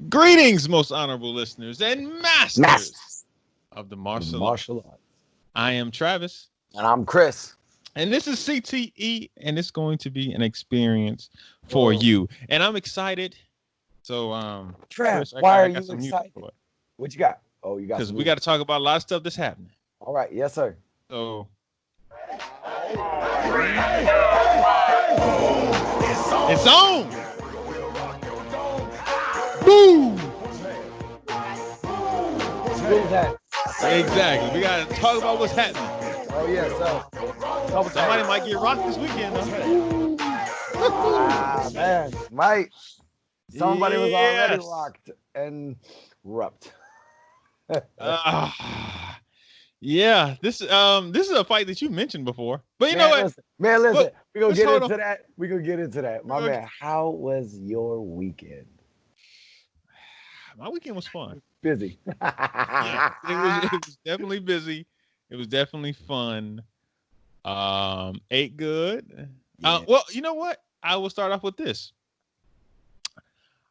Greetings, most honorable listeners and masters Masters of the of martial art. martial arts. I am Travis, And I'm Chris. and this is CTE, and it's going to be an experience for Whoa. you. And I'm excited. So, Trav, Chris, why are I got you some music excited? for it What you got? Oh, you got because some we music. got to talk about a lot of stuff that's happening. All right. Yes, sir. So, it's on. Boom. What is that? Exactly. We got to talk about what's happening. Oh, yes, sir. Somebody might get rocked this weekend, though. Ah, man. Mike, somebody was already Yes. rocked and rupt. Yeah, this is a fight that you mentioned before, but you know Man, what? listen. Man, listen. Well, We're going to let's get hold on. into that. We're going to get into that. My We're gonna man, how was your weekend? My weekend was fun. Busy. Yeah, it was definitely busy. It was definitely fun. Ate good. Yeah. Well, you know what? I will start off with this.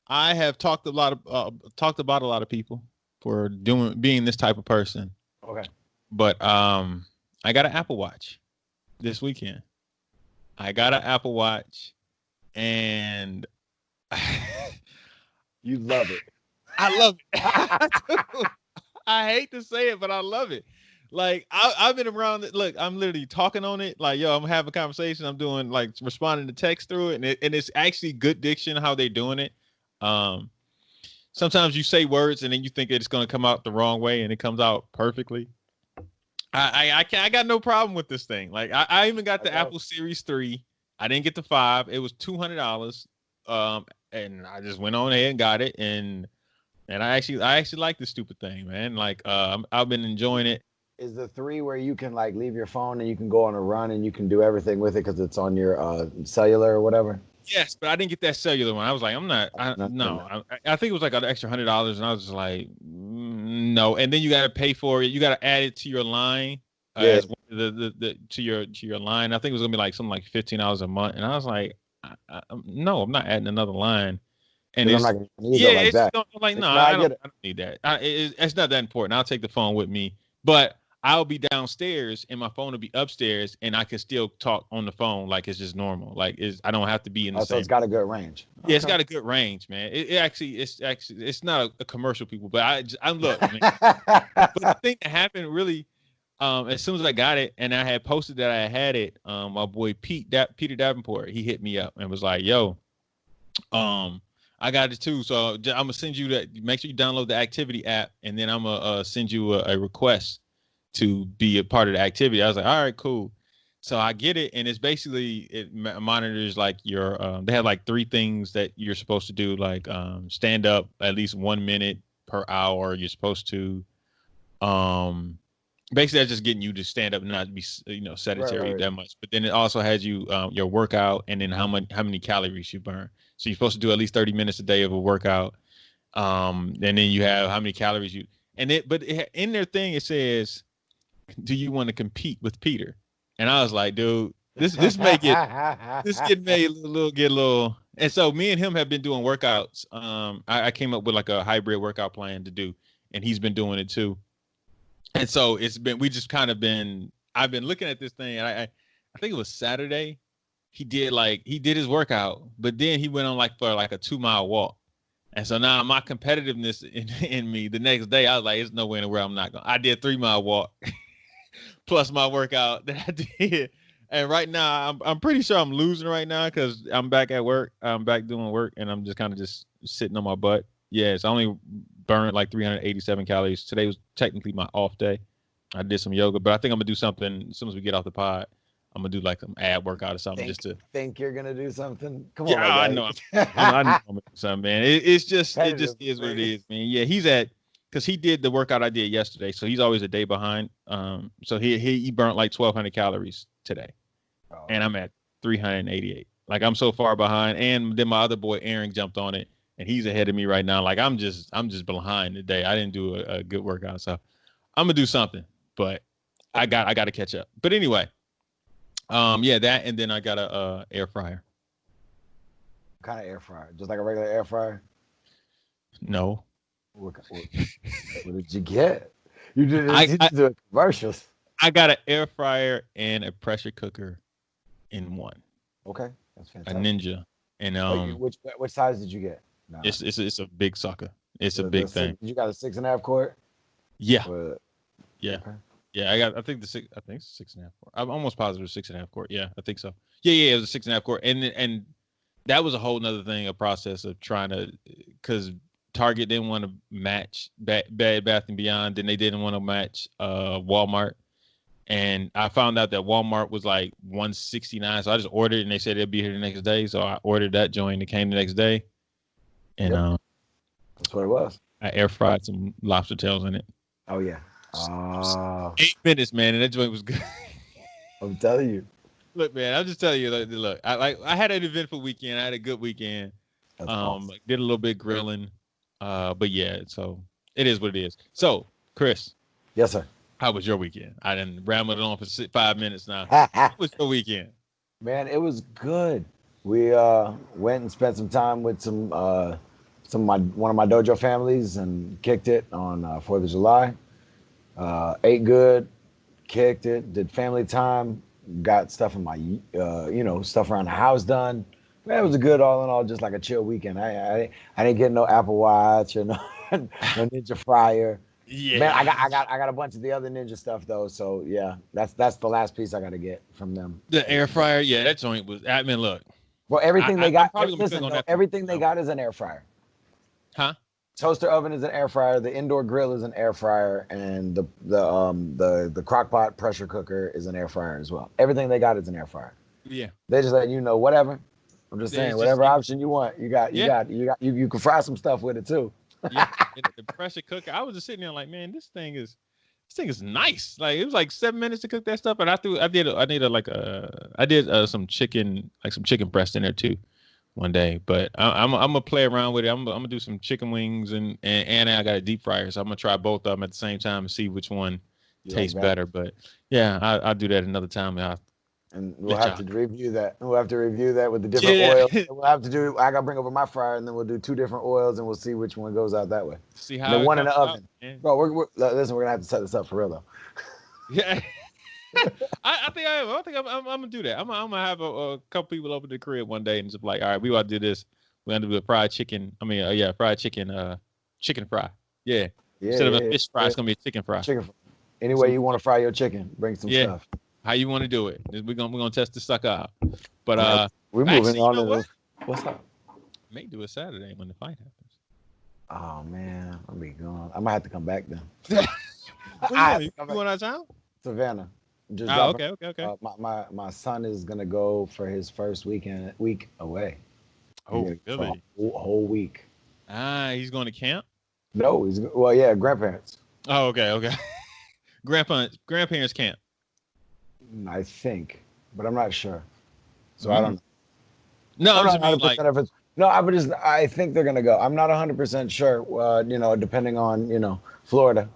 I have talked about a lot of people for being this type of person, Okay. but I got an Apple Watch this weekend. I got an Apple Watch, and You love it. I love it. I hate to say it, but I love it. Like I've been around it. Look, I'm literally talking on it. Like, yo, I'm having a conversation. I'm doing like responding to text through it, and it's actually good diction how they're doing it. Um, Sometimes you say words and then you think it's gonna come out the wrong way, and it comes out perfectly. I got no problem with this thing. Like I even got the Apple Series 3. I didn't get the 5. It was $200. And I just went on ahead and got it, and I actually like this stupid thing, man. Like I've been enjoying it. Is the 3 where you can like leave your phone and you can go on a run and you can do everything with it because it's on your cellular or whatever? Yes, but I didn't get that cellular one. I was like, I'm not. No. I think it was like an extra $100, and I was just like, no. And then you got to pay for it. You got to add it to your line Yeah. as the to your line. I think it was gonna be like something like $15 a month, and I was like, no, I'm not adding another line. And Because I'm it's not going to need it like it's that. just like no, No, I get it. I don't need that. It's not that important. I'll take the phone with me, but I'll be downstairs and my phone will be upstairs, and I can still talk on the phone like it's just normal. Like I don't have to be in the Oh, so same. it's got a good range. Yeah, it's Okay. got a good range, man. It's not a commercial, people, but I look, man. But the thing that happened really, as soon as I got it and I had posted that I had it, my boy Peter Davenport, he hit me up and was like, "Yo, I got it too. So I'm gonna send you that. Make sure you download the activity app, and then I'm gonna send you a request to be a part of the activity." I was like, "All right, cool." So I get it, and it's basically it monitors like your. They have like 3 things that you're supposed to do, like stand up at least 1 minute per hour. You're supposed to, basically that's just getting you to stand up and not be sedentary Right. that much. But then it also has you your workout, and then how many calories you burn. So you're supposed to do at least 30 minutes a day of a workout. And then you have how many calories you in their thing it says, do you want to compete with Peter? And I was like, dude, this may get this get a little. And so me and him have been doing workouts. I came up with like a hybrid workout plan to do, and he's been doing it too. And so we just kind of been. I've been looking at this thing, and I think it was Saturday. He did his workout, but then he went on like for like a 2-mile walk. And so now my competitiveness in me, the next day, I was like, there's no way in the world I'm not going. I did 3-mile walk plus my workout that I did. And right now, I'm pretty sure I'm losing right now because I'm back at work. I'm back doing work, and I'm just kind of just sitting on my butt. Yes, I only burned like 387 calories. Today was technically my off day. I did some yoga, but I think I'm gonna do something as soon as we get off the pod. I'm gonna do like some ab workout or something just to. Think you're gonna do something? Come on, Yeah, my I guy. know. I know I'm gonna do something, man. It just Competitive, is what it man. is, man. Yeah, because he did the workout I did yesterday, so he's always a day behind. So he burnt like 1,200 calories today, Oh, and I'm at 388. Like I'm so far behind, and then my other boy Aaron jumped on it, and he's ahead of me right now. Like I'm just behind today. I didn't do a good workout, so I'm gonna do something, but I got to catch up. But anyway, yeah, that, and then I got a air fryer. what kind of air fryer? Just like a regular air fryer? No. What did you get? You did I, you I just do commercials. I got an air fryer and a pressure cooker in one. Okay, that's A fantastic. Ninja. And Which size did you get? Nah, it's a big sucker. It's a the big six. thing. You got a 6.5 quart. Yeah. Or, Yeah. okay. Yeah, I think I think it's 6.5 quart. I'm almost positive it's 6.5 quart. Yeah, I think so. Yeah, it was a 6.5 quart. And that was a whole nother thing, a process of trying to, because Target didn't want to match Bed Bath and Beyond, then they didn't want to match Walmart, and I found out that Walmart was like 169, so I just ordered it, and they said it'd be here the next day, so I ordered that joint. It came the next day, and Yep, that's what it was. I air fried some lobster tails in it. Oh yeah. 8 minutes, man, and that joint was good. I'm telling you, Look, man, I'm just telling you. Look, I had an eventful weekend. I had a good weekend. that's awesome. Did a little bit grilling. But yeah, so it is what it is. So, Chris, Yes, sir. how was your weekend? I didn't ramble it on for 5 minutes now. How was your weekend? Man, it was good. We went and spent some time with some of my one of my dojo families and kicked it on 4th of July. Ate good, kicked it, did family time, got stuff in my stuff around the house done. Man, it was a good all in all, just like a chill weekend. I didn't get no Apple Watch or no, no Ninja Fryer. Man, Yeah, I got a bunch of the other Ninja stuff though. So yeah, that's the last piece I got to get from them. the air fryer. Yeah, that joint was. I mean, look, Well, everything they I'm got. probably gonna be cooking Listen on though, that for. everything they got is an air fryer. Huh? Toaster oven is an air fryer. The indoor grill is an air fryer, and the crock pot pressure cooker is an air fryer as well. Everything they got is an air fryer. Yeah, They just letting you know whatever. I'm just saying it's just whatever option you want, yeah, you can fry some stuff with it too. yeah. The pressure cooker. I was just sitting there like, man, this thing is nice. Like it was like 7 minutes to cook that stuff, and I did some chicken breast in there too one day. But I'm gonna play around with it. I'm gonna do some chicken wings and I got a deep fryer, so I'm gonna try both of them at the same time and see which one You like tastes that? better. But yeah, I'll do that another time. And I'll And we'll let have y'all. to review that. We'll have to review that with the different Yeah, oils. We'll have to do. I gotta bring over my fryer, and then we'll do two different oils, and we'll see which one goes out that way. see And then how it one in comes the out, oven, man. bro. Listen. We're gonna have to set this up for real though. Yeah. I think I am. I think I'm gonna do that. I'm gonna have a couple people over to the crib one day and just like, all right, we want to do this. We're gonna do a fried chicken. I mean, yeah, fried chicken. Chicken fry. Yeah. Yeah, Instead of a yeah, fish fry, yeah. it's gonna be a chicken fry. Chicken. Any So way you want to fry your chicken, bring some yeah, stuff. how you want to do it? We're gonna test this sucker out. But All right, we're moving actually, you on know to what? this. What's up? May do it Saturday when the fight happens. Oh man, I'll be gone. I might have to come back then. Where you I have going? to You come back. going out of town? Savannah. Just Oh, dropping. okay, okay, okay. My son is gonna go for his first week away. He's Oh, gonna go for a really? whole week. He's going to camp. No, he's well, yeah, grandparents. Oh, okay, okay. Grandparents camp. I think, but I'm not sure. So I don't Mm. know. No, I'm I'm not just mean 100 like percent if it's no. I think they're gonna go. I'm not 100% sure. Depending on Florida,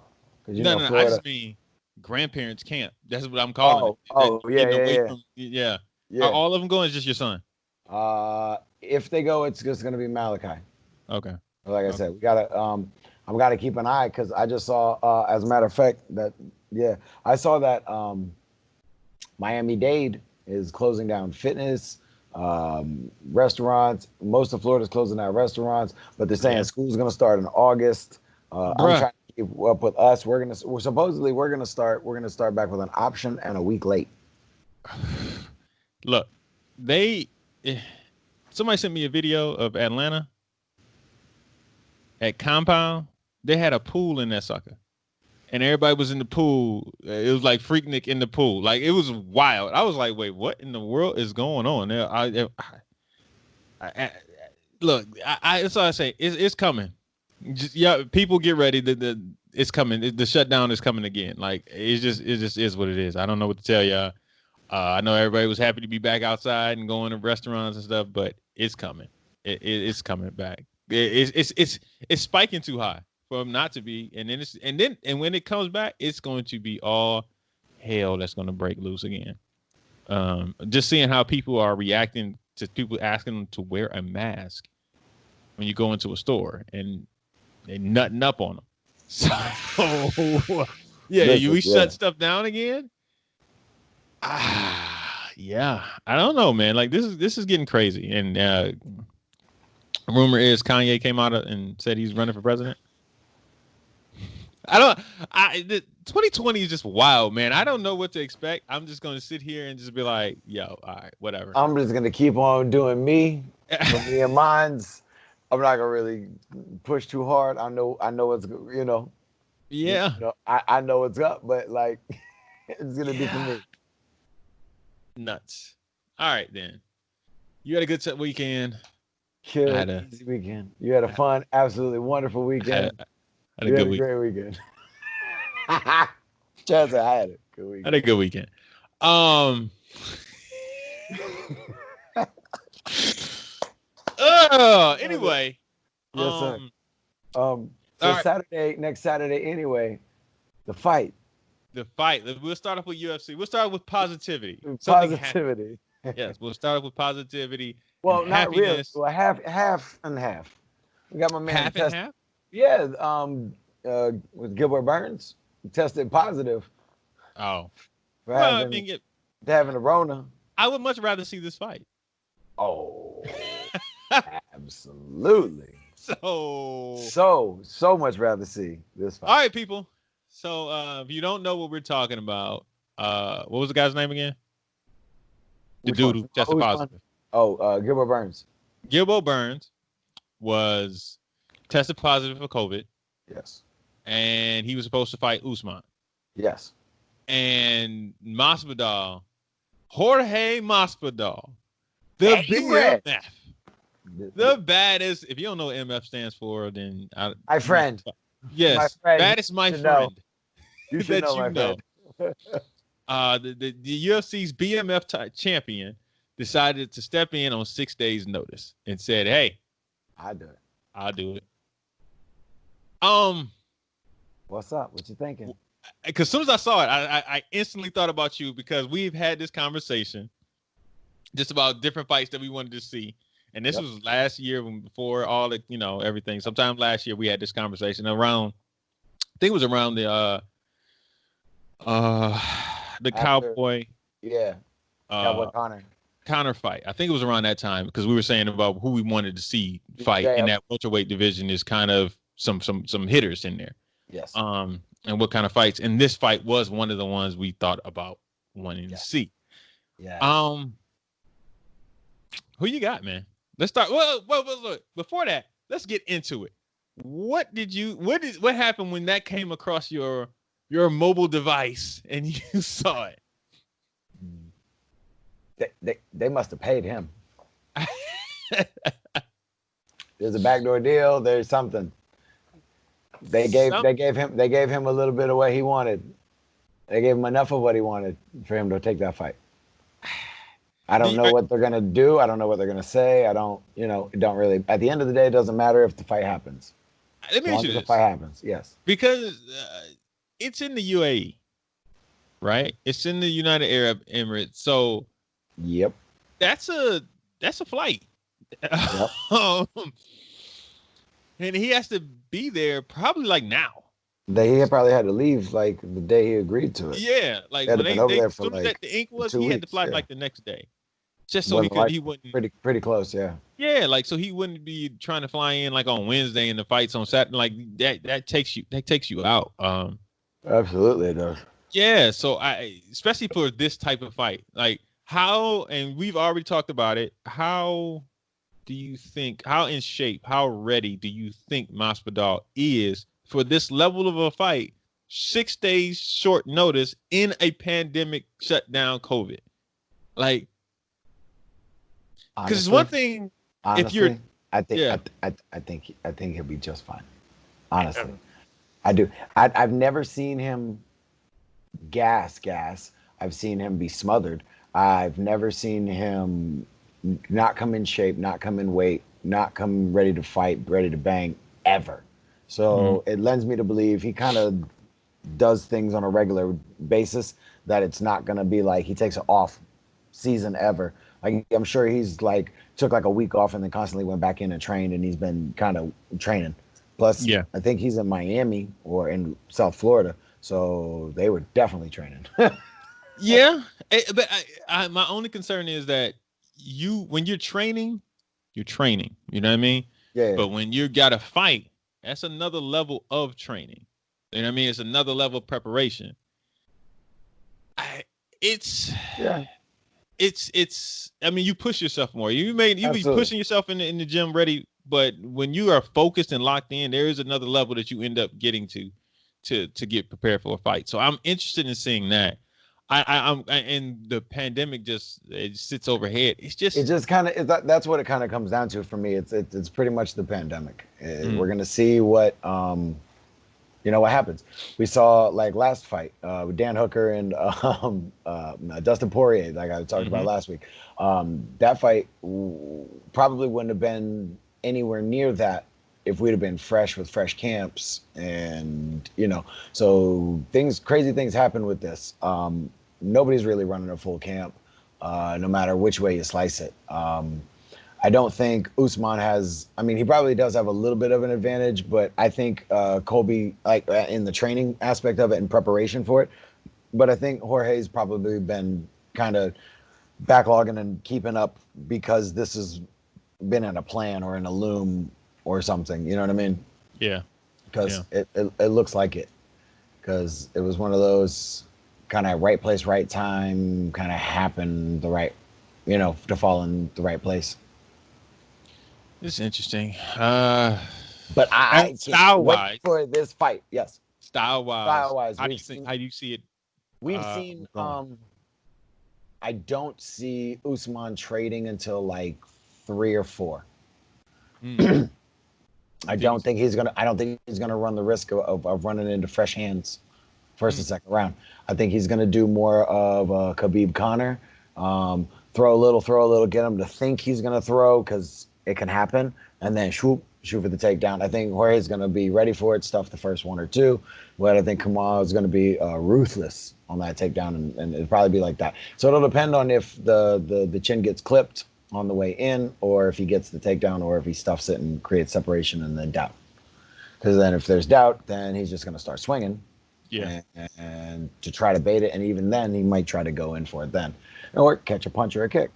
because no. I Florida. just mean grandparents camp. That's what I'm calling it. That Oh, yeah, getting yeah, away yeah, from yeah. Are yeah. all of them going? Is just your son? If they go, it's just gonna be Malachi. Okay. Like I Okay. said, we gotta I'm gotta keep an eye because I just saw as a matter of fact that yeah, I saw that Miami-Dade is closing down fitness, restaurants. Most of Florida's closing down restaurants, but they're saying Yeah. school's gonna start in August. I'm Bruh. trying to keep up with us. We're gonna start back with an option and a week late. Look, they eh, somebody sent me a video of Atlanta at Compound. They had a pool in that sucker. And everybody was in the pool. It was like Freaknik in the pool. Like it was wild. I was like, wait, what in the world is going on there? I look, that's all I say. It's coming. Just, yeah, people get ready. It's coming. The shutdown is coming again. Like it just is what it is. I don't know what to tell y'all. I know everybody was happy to be back outside and going to restaurants and stuff, but it's coming. It's coming back. It's spiking too high for them not to be, and when it comes back, it's going to be all hell that's going to break loose again. Just seeing how people are reacting to people asking them to wear a mask when you go into a store, and They nutting up on him. So yeah, Listen, we yeah. shut stuff down again. Yeah. I don't know, man. Like this is getting crazy. And rumor is Kanye came out and said he's running for president. I don't. 2020 is just wild, man. I don't know what to expect. I'm just gonna sit here and just be like, yo, all right, whatever. I'm just gonna keep on doing me, for me and mine's. I'm not gonna really push too hard. I know what's Yeah. I know what's up, but like it's gonna be for Yeah. me. Nuts. All right, then. You had a good weekend. I Chill, had a easy weekend. You had a fun, absolutely wonderful had weekend. a You good had a week. great weekend. Chance, I had a good Had a weekend. good weekend. Um. Anyway. Yes, sir. Um. So All right. Saturday, next Saturday, anyway, the fight, The fight. We'll start off with UFC. We'll start with positivity. Something happened. positivity. Yes, we'll start off with positivity and Well, not really. happiness. Well, half and half. We got my man Half and test. half. Yeah, with Gilbert Burns, tested positive Oh, for well, I mean, having a Rona. I would much rather see this fight. Oh, absolutely. So, So much rather see this all fight. right, people. So, if you don't know what we're talking about, what was the guy's name again? The Which dude one? who tested Who's one? positive. Oh, Gilbert Burns. Gilbo Burns was tested positive for COVID, Yes. and he was supposed to fight Usman. Yes. And Masvidal, Jorge Masvidal, the Hey, Red. BMF, the baddest. If you don't know what MF stands for, then My friend. My yes, friend. baddest my should know. friend You should that know, you my know. friend. The UFC's BMF champion decided to step in on 6 days' notice and said, "Hey, I do it. I'll do it." What's up? What you thinking? Because as soon as I saw it, I instantly thought about you because we've had this conversation just about different fights that we wanted to see. And this was last year before all the, everything. Sometime last year we had this conversation around, I think it was around the After, Cowboy yeah, Cowboy Connor fight. I think it was around that time because we were saying about who we wanted to see fight in that welterweight division is kind of some hitters in there. Yes. And what kind of fights. And this fight was one of the ones we thought about wanting to see. Yeah. Who you got, man? Let's start. Well, look, before that, let's get into it. What happened when that came across your mobile device and you saw it? They must have paid him. There's a backdoor deal. There's something. They gave him a little bit of what he wanted. They gave him enough of what he wanted for him to take that fight. I don't know what they're gonna do. I don't know what they're gonna say. I don't, it don't really. At the end of the day, it doesn't matter if the fight happens. Let me ask you this: the fight happens, yes, because it's in the UAE, right? It's in the United Arab Emirates, so yep, that's a flight. Yep. And he has to be there probably like now. He probably had to leave like the day he agreed to it. Yeah, like when they as soon as the ink was, he had to fly like the next day, just so he wouldn't pretty close, yeah. Yeah, like so he wouldn't be trying to fly in like on Wednesday and the fights on Saturday. Like that takes you out. Absolutely, it does. Yeah, so especially for this type of fight, like how, and we've already talked about it. How in shape, how ready do you think Masvidal is for this level of a fight? 6 days short notice in a pandemic shutdown COVID. Like, because it's one thing if you're. I think he'll be just fine. Honestly, I do. I've never seen him gas. I've seen him be smothered. I've never seen him not come in shape, not come in weight, not come ready to fight, ready to bang ever. So it lends me to believe he kind of does things on a regular basis, that it's not going to be like he takes an off season ever. Like I'm sure he's like took like a week off and then constantly went back in and trained, and he's been kind of training. Plus, Yeah. I think he's in Miami or in South Florida, so they were definitely training. Yeah. But my only concern is that when you're training, you're training. You know what I mean? Yeah, But when you got to fight, that's another level of training. You know what I mean? It's another level of preparation. I, it's yeah, it's I mean, you push yourself more. You be absolutely. pushing yourself in the gym ready, but when you are focused and locked in, there is another level that you end up getting to get prepared for a fight. So I'm interested in seeing that. And the pandemic just it sits overhead. It's It just just kind of that's what it kind of comes down to for me. It's pretty much the pandemic. mm, We're gonna see what what happens. We saw like last fight with Dan Hooker and Dustin Poirier, like I talked about mhm. last week. That fight probably wouldn't have been anywhere near that if we'd have been fresh with fresh camps, and so crazy things happen with this. Nobody's really running a full camp, no matter which way you slice it. I don't think Usman has. I mean, he probably does have a little bit of an advantage, but I think Colby, like in the training aspect of it and preparation for it. But I think Jorge's probably been kind of backlogging and keeping up because this has been in a plan or in a loom or something. You know what I mean? Yeah, Because yeah. it looks like it. Because it was one of those kind of right place, right time, kind of happened the right, to fall in the right place. It's interesting. But I can't Style wait wise, for this fight. Yes, style wise, style wise, how do you think? How do you see it we've seen going? I don't see Usman trading until like 3 or 4. Mm. You think it's I don't think he's gonna run the risk of running into fresh hands first and mm, second round. I think he's gonna do more of Khabib Connor. Throw a little, get him to think he's gonna throw because it can happen, and then shoot for the takedown. I think Jorge's gonna be ready for it, stuff the first 1 or 2, but I think Kamal is gonna be ruthless on that takedown, and it'll probably be like that. So it'll depend on if the chin gets clipped on the way in, or if he gets the takedown, or if he stuffs it and creates separation and then doubt. Because then if there's doubt, then he's just gonna start swinging, yeah. and to try to bait it, and even then he might try to go in for it then, or catch a punch or a kick,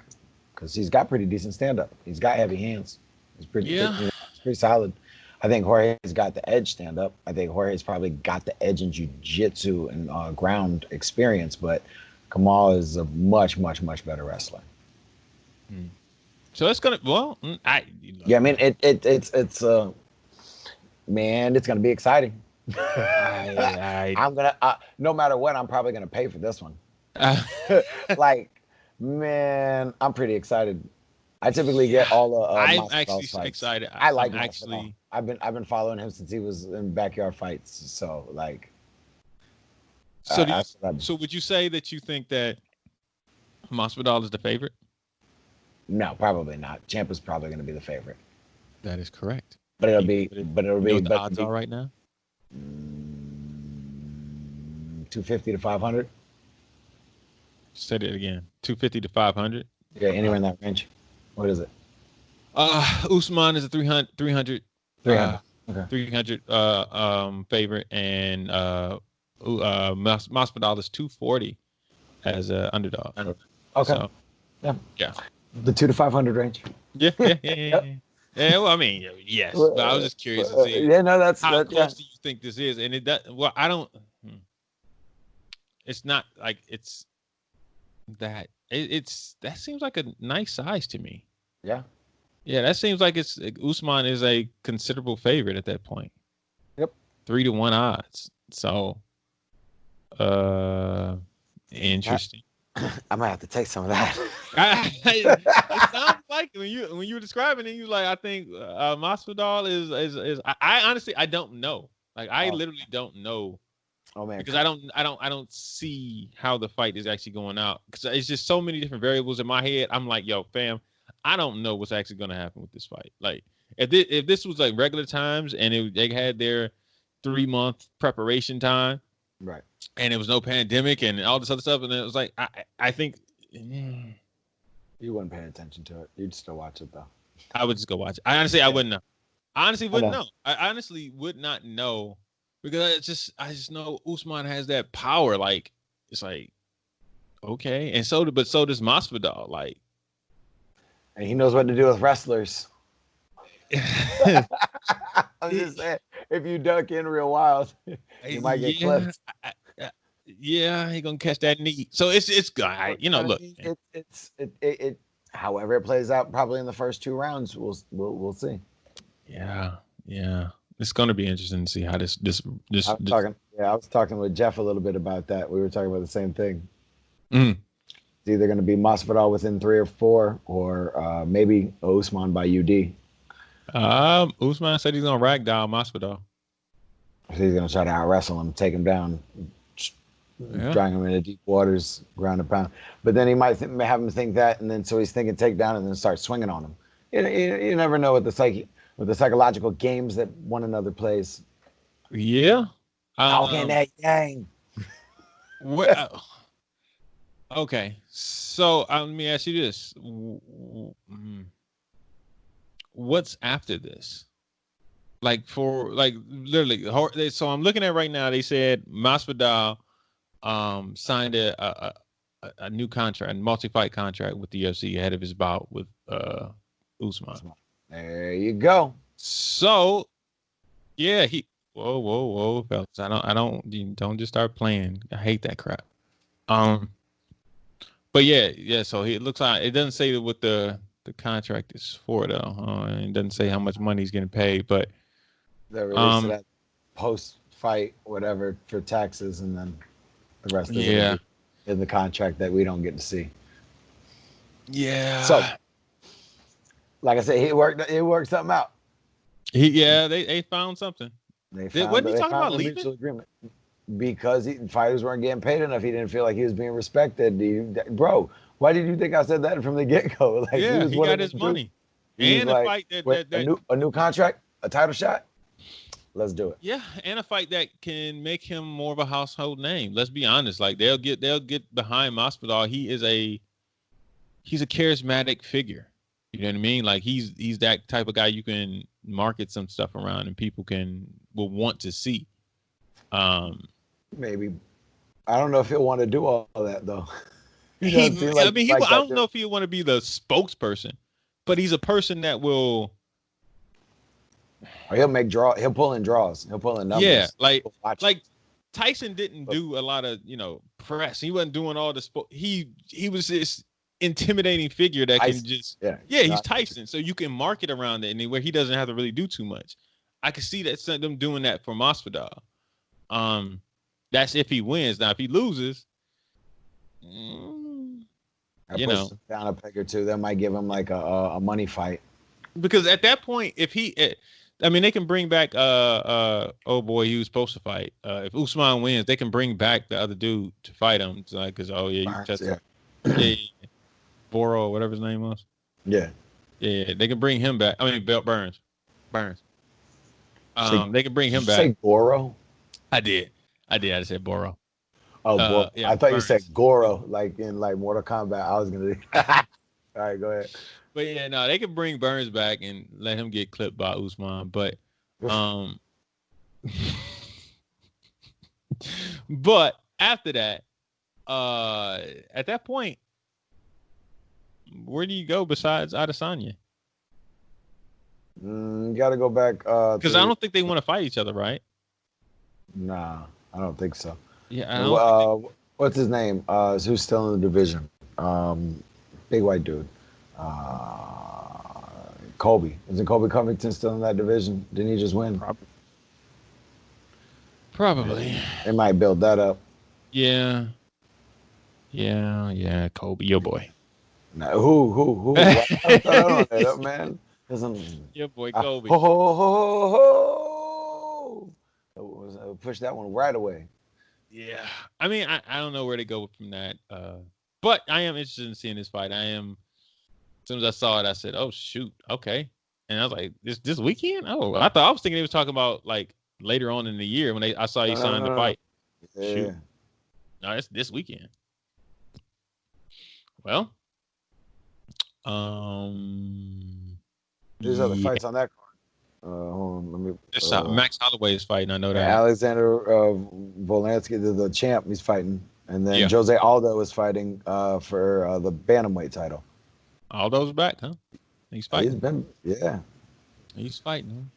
because he's got pretty decent stand up. He's got heavy hands. He's Yeah. he's pretty solid. I think Jorge's got the edge stand up. I think Jorge's probably got the edge in jiu-jitsu and ground experience, but Kamal is a much, much, much better wrestler. Mm. So it's gonna Yeah, I mean it's man, it's gonna be exciting. I I'm gonna no matter what, I'm probably gonna pay for this one. I Like, man, I'm pretty excited. I typically yeah. get all the I'm actually Masvidal's fights. excited. I I'm like Masvidal. actually I've been following him since he was in backyard fights. So like, so do you, that's what I'm. so would you say that you think that Masvidal is the favorite? No, probably not. Champ is probably going to be the favorite, That is correct. but it'll You be, know what, but it'll you know be, what the but odds it'll are be right now? 250 to 500. Say it again. 250 to 500. Yeah, Uh, anywhere in that range. What is it? Usman is a 300 300. Okay. 300 favorite, and Masvidal is 240 as a underdog. Okay. So Yeah. yeah. The 2 to 500 range. Yep. Yeah. Yeah, well, I mean, yes, but I was just curious to see Yeah, no, that's how that. Yeah, close do you think this is, and it does. Well, I don't. It's not like it's that. It's that seems like a nice size to me. yeah. Yeah, that seems like Usman is a considerable favorite at that point. Yep. 3 to 1 odds. So, uh, interesting. I might have to take some of that. It sounds like when you were describing it, you like I think Masvidal is I honestly I don't know. Like I Oh, literally don't know oh man. because I don't see how the fight is actually going out because it's just so many different variables in my head. I'm like, yo, fam, I don't know what's actually going to happen with this fight. Like if this was like regular times and they had their 3 month preparation time Right. and it was no pandemic and all this other stuff, and then it was like I think You wouldn't pay attention to it. You'd still watch it though. I would just go watch it. I honestly I Yeah. wouldn't know. I honestly I wouldn't know. know. I honestly would not know because I just know Usman has that power. Like it's like okay, and so does Masvidal. Like And he knows what to do with wrestlers. I'm just saying, if you duck in real wild, you might get yeah, clipped. I- yeah, he gonna catch that knee. So it's But, you know, I look, mean, man, however it plays out, probably in the first 2 rounds, we'll see. yeah, yeah, it's gonna be interesting to see how I was this. talking, yeah, I was talking with Jeff a little bit about that. We were talking about the same thing. Mm. It's either going to be Masvidal within 3 or 4, or maybe Usman by UD. Usman said he's gonna ragdoll Masvidal. So he's going to try to out wrestle him, take him down, Yeah, drag him into deep waters, ground and pound. But then he might have him think that, and then so he's thinking takedown, and then start swinging on him. You never know what with the psychological games that one another plays. yeah. Talking that gang. What? Okay, so let me ask you this: what's after this? Like for like literally, so I'm looking at right now. They said Masvidal signed a new contract, a multi-fight contract with the UFC ahead of his bout with Usman. There you go. So yeah, he whoa, fellas. You don't just start playing. I hate that crap. Um, but yeah. So it looks like it doesn't say what the contract is for though. It doesn't say how much money he's getting paid, but They released it um, at post fight, whatever, for taxes, and then the rest of it'll yeah, be in the contract that we don't get to see. So, yeah. like I said, it worked something out. They found something. Wasn't he They talking found about a leaving? mutual agreement because fighters weren't getting paid enough. He didn't feel like he was being respected. Bro, why did you think I said that from the get go? Like he Yeah, was he one of got them his dudes. money. He was And a like, fight that "Wait, that that a new contract, a title shot. Let's do it." yeah, and a fight that can make him more of a household name. Let's be honest. Like they'll get behind Masvidal. He's a charismatic figure. You know what I mean? Like he's that type of guy you can market some stuff around and people will want to see. Um Maybe I don't know if he'll want to do all that though. He doesn't seem I mean like I that don't know dude. if he want to be the spokesperson, but he's a person that will. Or he'll make draw. He'll pull in draws. He'll pull in Yeah, numbers. People watch him. like Tyson didn't But do a lot of press. He wasn't doing all the he was this intimidating figure that can Tyson, just yeah, he's not Tyson, so you can market around it and where he doesn't have to really do too much. I can see that them doing that for Masvidal. Um, that's if he wins. Now if he loses, mm, I you push know, him down a peg or two. That might give him like a money fight. because at that point, if I mean, they can bring back oh boy, he was supposed to fight. If Usman wins, they can bring back the other dude to fight him. It's like, cause oh yeah, you Burns, tested, yeah, yeah, Boro, whatever his name was. yeah. Yeah, they can bring him back. I mean, Burns. Say, They can bring did him you back. say Goro? I did. I just said Boro. Oh, boy. Yeah, I thought you said Burns. Goro, like in like Mortal Kombat. I was gonna. All right, go ahead. But yeah, no, they can bring Burns back and let him get clipped by Usman. But um, but after that, at that point, where do you go besides Adesanya? You got to go back Because I through. don't think they want to fight each other, right? Nah, I don't think so. Yeah, I don't think they. What's his name? Who's still in the division? Big white dude. Uh, Kobe. Isn't Kobe Covington still in that division? Didn't he just win? Probably. They might build that up. Yeah. Yeah. Kobe, your boy. Now, who? Why you throw that on there, man? Doesn't. Your boy Kobe. Ho ho ho ho ho! Push that one right away. Yeah. I mean, I don't know where to go from that. But I am interested in seeing this fight. As soon as I saw it, I said, "Oh shoot, okay." And I was like, "This weekend?" Oh, I was thinking they was talking about like later on in the year when I saw he No, no, signed the no, no. fight. Yeah. Shoot, no, it's this weekend. Well, There's other yeah, fights on that card. Hold on, let me. Max Holloway is fighting. I know that. Alexander Volansky, the champ, he's fighting, and then Yeah. Jose Aldo is fighting for the bantamweight title. Aldo's back, huh? He's He's fighting. been, yeah. He's fighting.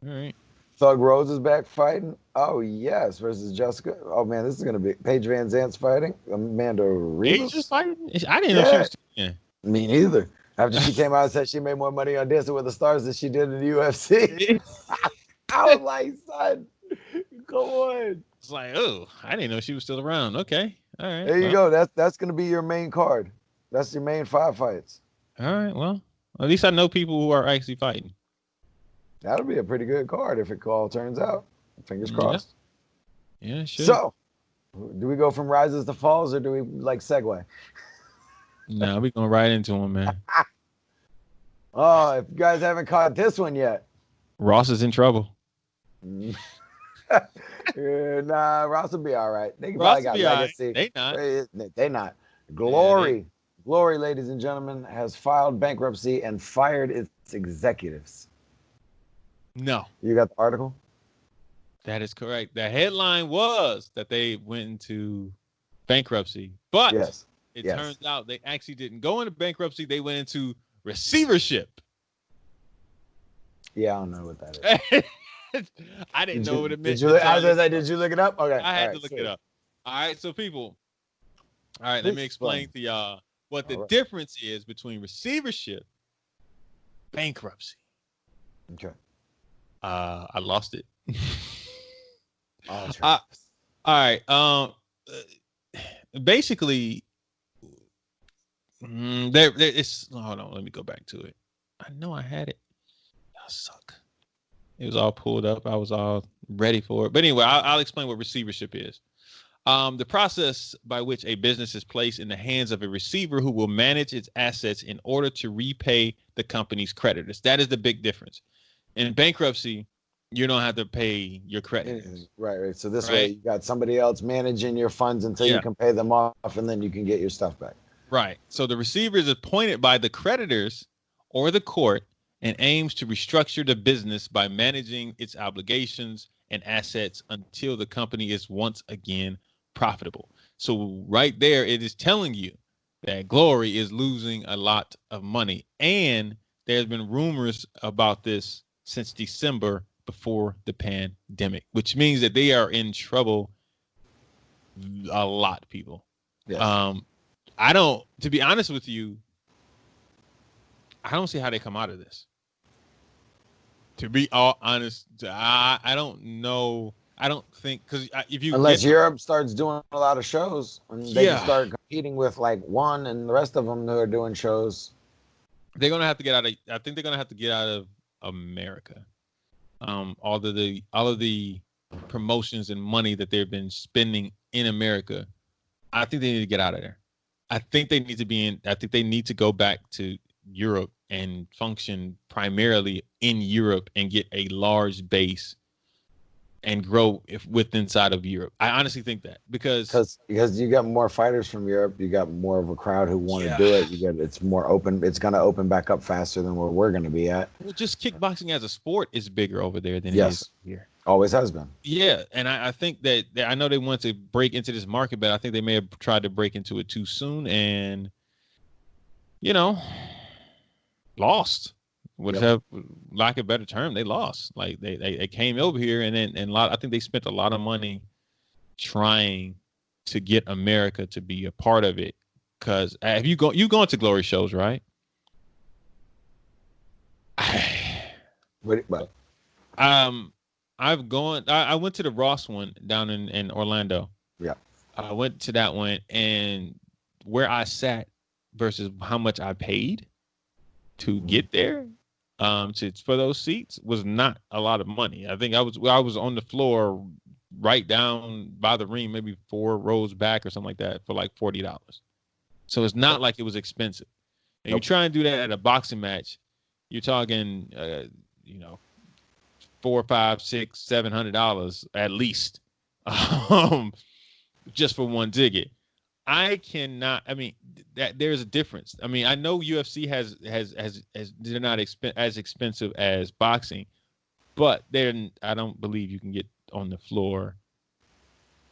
Huh? All right. Thug Rose is back fighting. Oh yes, versus Jessica. Oh man, this is gonna be Paige Van Zant's fighting Amanda Asia's Ribas. fighting. I didn't know she Yeah, was. Yeah. me neither. After she came out and said she made more money on Dancing with the Stars than she did in the UFC, I was like, son, come on. It's like, oh, I didn't know she was still around. Okay. All right. There you Well. go. That's gonna be your main card. That's your main 5 fights. All right. Well. At least I know people who are actually fighting. That'll be a pretty good card if it all turns out. Fingers Yeah. crossed. Yeah. It should. So, do we go from rises to falls, or do we like segue? Nah, we going right into him, man. Oh, if you guys haven't caught this one yet, Ross is in trouble. nah, Ross will be all right. They Ross probably got will be all right. legacy. They not. They not. Yeah, Glory, ladies and gentlemen, has filed bankruptcy and fired its executives. No, You got the article? that is correct. The headline was that they went into bankruptcy, but Yes. it turns out they actually didn't go into bankruptcy. They went into receivership. Yeah, I don't know what that is. I didn't know what it meant. Did you look it up? Okay. I had to look it up. All right, so people. All right, let me explain to y'all what the difference is between receivership, bankruptcy. Okay. I lost it. All right. Basically, there it's. Hold on, let me go back to it. I know I had it. Y'all suck. It was all pulled up. I was all ready for it. But anyway, I'll explain what receivership is. The process by which a business is placed in the hands of a receiver who will manage its assets in order to repay the company's creditors. That is the big difference. In bankruptcy, you don't have to pay your creditors. Right. So this way, you got somebody else managing your funds until you can pay them off, and then you can get your stuff back. Right. So the receiver is appointed by the creditors or the court and aims to restructure the business by managing its obligations and assets until the company is once again profitable. So right there, it is telling you that Glory is losing a lot of money. And there's been rumors about this since December before the pandemic, which means that they are in trouble a lot, people. Yes. To be honest with you, I don't see how they come out of this. To be all honest, I don't know. I don't think, because if you unless Europe starts doing a lot of shows and they can start competing with like one and the rest of them who are doing shows, they're gonna have to get out of. I think they're gonna have to get out of America. All of the promotions and money that they've been spending in America, I think they need to get out of there. I think they need to be in. I think they need to go back to Europe and function primarily in Europe and get a large base and grow inside of Europe. I honestly think that because you got more fighters from Europe, you got more of a crowd who want to do it. It's more open. It's going to open back up faster than where we're going to be at. Well, just kickboxing as a sport is bigger over there than it is here. Always has been. Yeah, and I think that I know they want to break into this market, but I think they may have tried to break into it too soon and, lost. Have lack of a better term, they lost. Like they came over here and I think they spent a lot of money trying to get America to be a part of it. Because have you gone to Glory shows, right? But I've gone. I went to the Ross one down in Orlando. Yeah, I went to that one, and where I sat versus how much I paid to get there, for those seats was not a lot of money. I think I was on the floor right down by the ring, maybe 4 rows back or something like that for like $40. So it's not like it was expensive. And you try and do that at a boxing match, you're talking, $400, $500, $600, $700 at least, just for one ticket. I cannot. I mean, that there's a difference. I mean, I know UFC has they're not as expensive as boxing, but then I don't believe you can get on the floor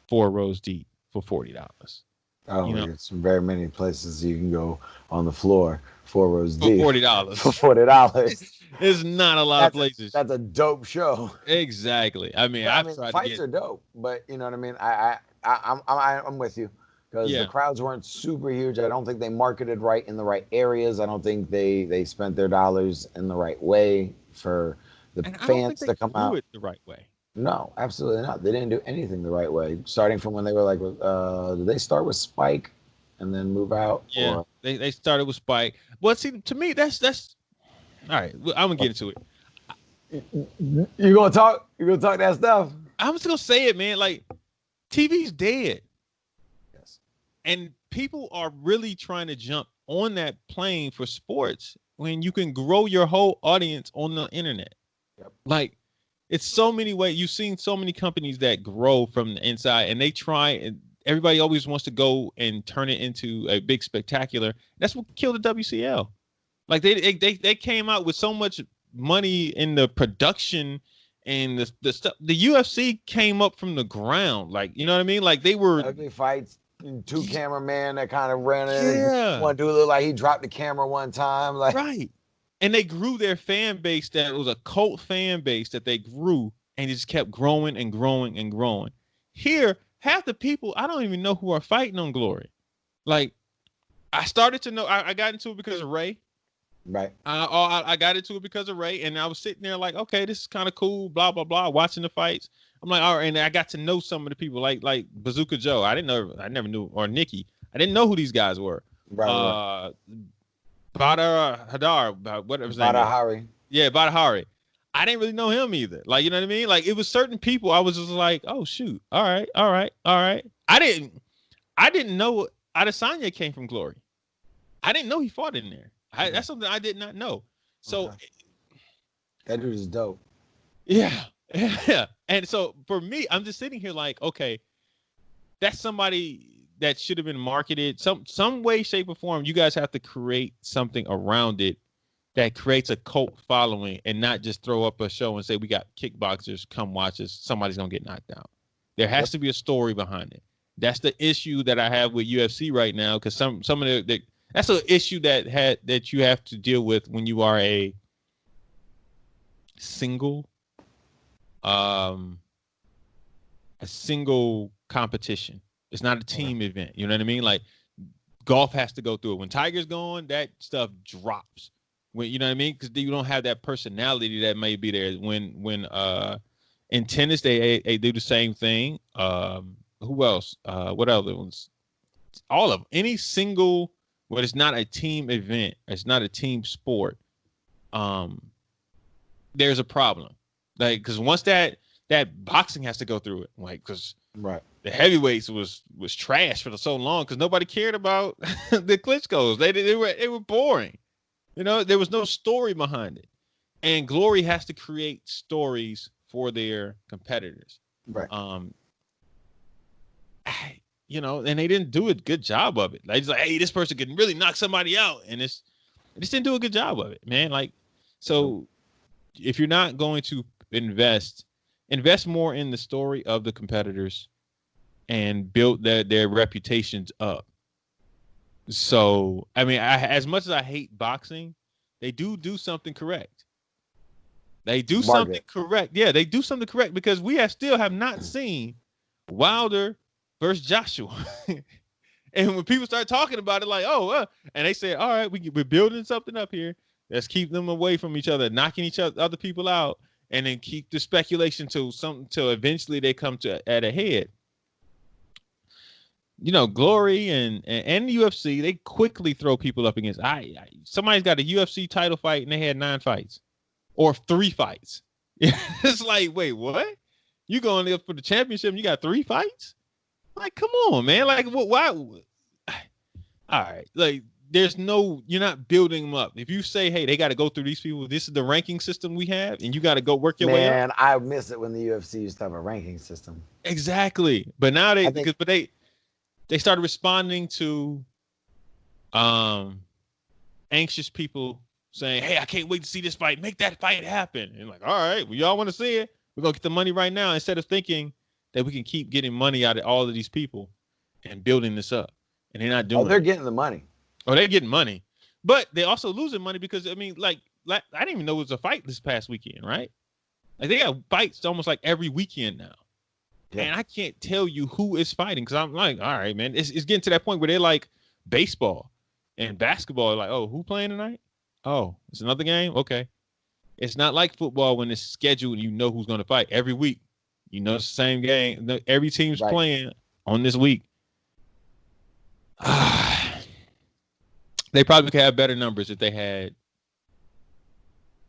4 rows deep for $40. You Oh, know, there's very many places you can go on the floor 4 rows for deep for $40. $40. It's not a lot of That's places. that's a dope show. Exactly. I mean, But I I've mean, tried to fights get, are dope. But you know what I mean. I'm with you because the yeah. crowds weren't super huge. I don't think they marketed right in the right areas. I don't think they spent their dollars in the right way for the And I don't think fans they to come grew out. it the right way. No, absolutely not. They didn't do anything the right way. Starting from when they were like, did they start with Spike and then move out, Yeah. or They started with Spike. Well, see, to me, that's all right. I'm gonna get into it. you gonna talk? You gonna talk that stuff? I'm just gonna say it, man. Like TV's dead. Yes. And people are really trying to jump on that plane for sports when you can grow your whole audience on the internet. Yep. Like it's so many ways. You've seen so many companies that grow from the inside and they try and everybody always wants to go and turn it into a big spectacular. That's what killed the WCL. Like they came out with so much money in the production and the stuff. The UFC came up from the ground. Like, you know what I mean? Like they were, Ugly fights. Two cameraman that kind of ran in. yeah. One dude looked like he dropped the camera one time. Like, Right. And they grew their fan base that was a cult fan base that they grew and just kept growing and growing and growing. Here, half the people I don't even know who are fighting on Glory. Like I started to know I got into it because of Ray. right. I got into it because of Ray, and I was sitting there like, okay, this is kind of cool, blah blah blah, watching the fights. I'm like, all right, and I got to know some of the people, like Bazooka Joe. I never knew, or Nikki. I didn't know who these guys were. Right. Uh, Badr Hadar, whatever his name Bada is. Hari. Yeah, Badahari. I didn't really know him either. Like, you know what I mean? Like, it was certain people I was just like, oh shoot, all right, all right, all right. I didn't know Adesanya came from Glory. I didn't know he fought in there. That's something I did not know. So Okay. That dude is dope. yeah, yeah. And so for me, I'm just sitting here like, okay, that's somebody that should have been marketed some way, shape, or form. You guys have to create something around it that creates a cult following and not just throw up a show and say we got kickboxers, come watch us. Somebody's gonna get knocked out. There has Yep. to be a story behind it. That's the issue that I have with UFC right now because some of the that's an issue that you have to deal with when you are a single um a single competition. It's not a Okay. team event. You know what I mean? Like golf has to go through it. When Tiger's going, that stuff drops. When you know what I mean? Because you don't have that personality that may be there. When in tennis they do the same thing. Who else? What other ones? All of them. Any single, but it's not a team event. It's not a team sport. Um, there's a problem. Like because once that boxing has to go through it. Like because Right. the heavyweights was trash for so long because nobody cared about the Klitschko's. They were boring. You know, there was no story behind it. And Glory has to create stories for their competitors. Right. Um, you know, and they didn't do a good job of it. They just like, hey, this person can really knock somebody out, and they just didn't do a good job of it, man. Like, Nope. so if you're not going to invest more in the story of the competitors and build their reputations up. So, I mean, as much as I hate boxing, they do something correct. They do something Margaret. correct. Yeah, they do something correct because we still have not seen Wilder versus Joshua. And when people start talking about it, like, oh, and they say, all right, we're building something up here. Let's keep them away from each other, knocking other people out, and then keep the speculation till eventually they come to at a head. You know, Glory and UFC, they quickly throw people up against. Somebody's got a UFC title fight and they had 9 fights or 3 fights. It's like, wait, what? You going up for the championship and you got 3 fights? Like, come on, man. Like, what? Why? All right, like, you're not building them up. If you say, hey, they got to go through these people, this is the ranking system we have, and you got to go work your way up. Man, I miss it when the UFC used to have a ranking system. Exactly. But now I think they started responding to um anxious people saying, "Hey, I can't wait to see this fight. Make that fight happen." And like, all right, we all want to see it. We're gonna get the money right now instead of thinking that we can keep getting money out of all of these people and building this up. And they're not Oh, doing they're it. getting the money. Oh, they're getting money, but they're also losing money because I mean, like I didn't even know it was a fight this past weekend, right? Like they got fights almost like every weekend now. Yeah. And I can't tell you who is fighting because I'm like, all right, man, it's getting to that point where they're like baseball and basketball. Like, oh, who playing tonight? Oh, it's another game. Okay, it's not like football when it's scheduled and you know who's going to fight every week. You know it's the same game. Every team's Right. playing on this week. They probably could have better numbers if they had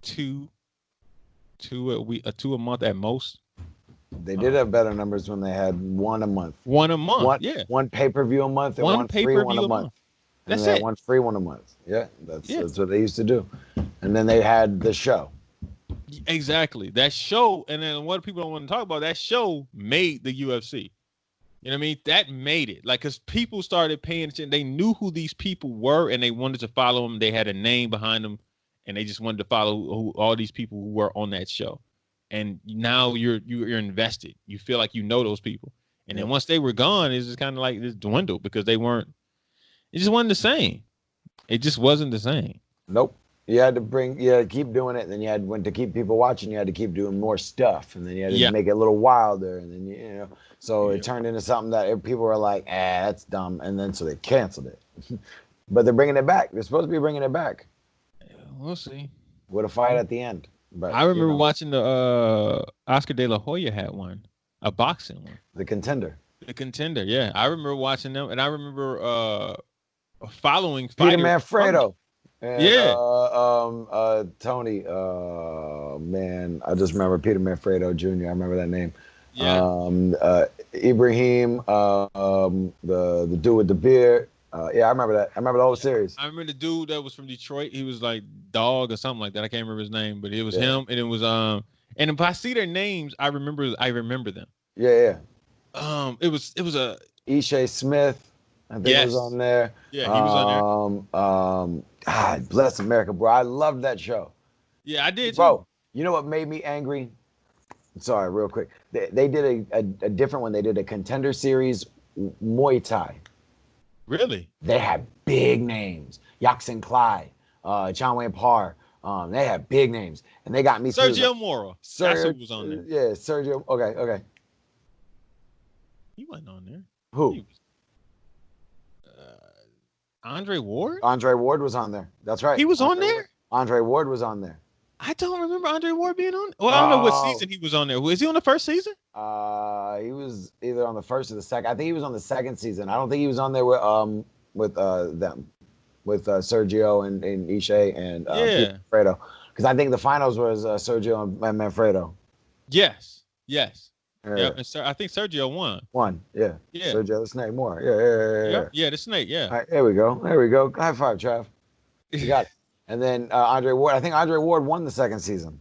two a week, two a month at most. They did have better numbers when they had one a month. One a month, yeah. One pay-per-view a month and One one pay free per one a view a month. month. And That's they had it. one free one a month. Yeah, that's Yeah. what they used to do. And then they had the show. Exactly. That show, and then what people don't want to talk about, that show made the UFC. You know what I mean? That made it. Like, because people started paying attention. They knew who these people were, and they wanted to follow them. They had a name behind them, and they just wanted to follow who all these people who were on that show. And now you're invested. You feel like you know those people. And then once they were gone, it's just kind of like this dwindled because they weren't. It just wasn't the same. It just wasn't the same. Nope. You had to keep doing it. And then you had when to keep people watching, you had to keep doing more stuff. And then you had to make it a little wilder. And then, so it turned into something that people were like, that's dumb. And then so they canceled it. But they're bringing it back. They're supposed to be bringing it back. We'll see. With a fight at the end. But I remember watching the Oscar De La Hoya had one, a boxing one. The Contender. The Contender, yeah. I remember watching them, and I remember following Peter Manfredo. And, Tony. Man, I just remember Peter Manfredo Jr. I remember that name. Yeah. Ibrahim, the dude with the beard. Yeah, I remember that. I remember the whole series. I remember the dude that was from Detroit. He was like Dog or something like that. I can't remember his name, but it was him, and it was and if I see their names, I remember them. Yeah. It was a Ishe Smith. I think he was on there. Yeah, he was on there. God bless America, bro. I loved that show. Yeah, I did too. Bro, you know what made me angry? Sorry, real quick. They did a different one. They did a Contender Series Muay Thai. Really? They had big names. Yaxin Clyde, John Wayne Parr. They had big names. And they got me Sergio Mora. That's who was on there. Yeah, Sergio. Okay. He wasn't on there. Who? Andre Ward? Andre Ward was on there. That's right. He was on there? Andre Ward was on there. I don't remember Andre Ward being on. Well, I don't know what season he was on there. Was he on the first season? He was either on the first or the second. I think he was on the second season. I don't think he was on there with them, with Sergio and Ishe and Manfredo. Because I think the finals was Sergio and Manfredo. Yes. Yeah, and I think Sergio won. Yeah. Sergio the Snake Moore. Yeah. Yeah, the Snake. Yeah. All right, there we go. High five, Trav. You got it. And then Andre Ward. I think Andre Ward won the second season.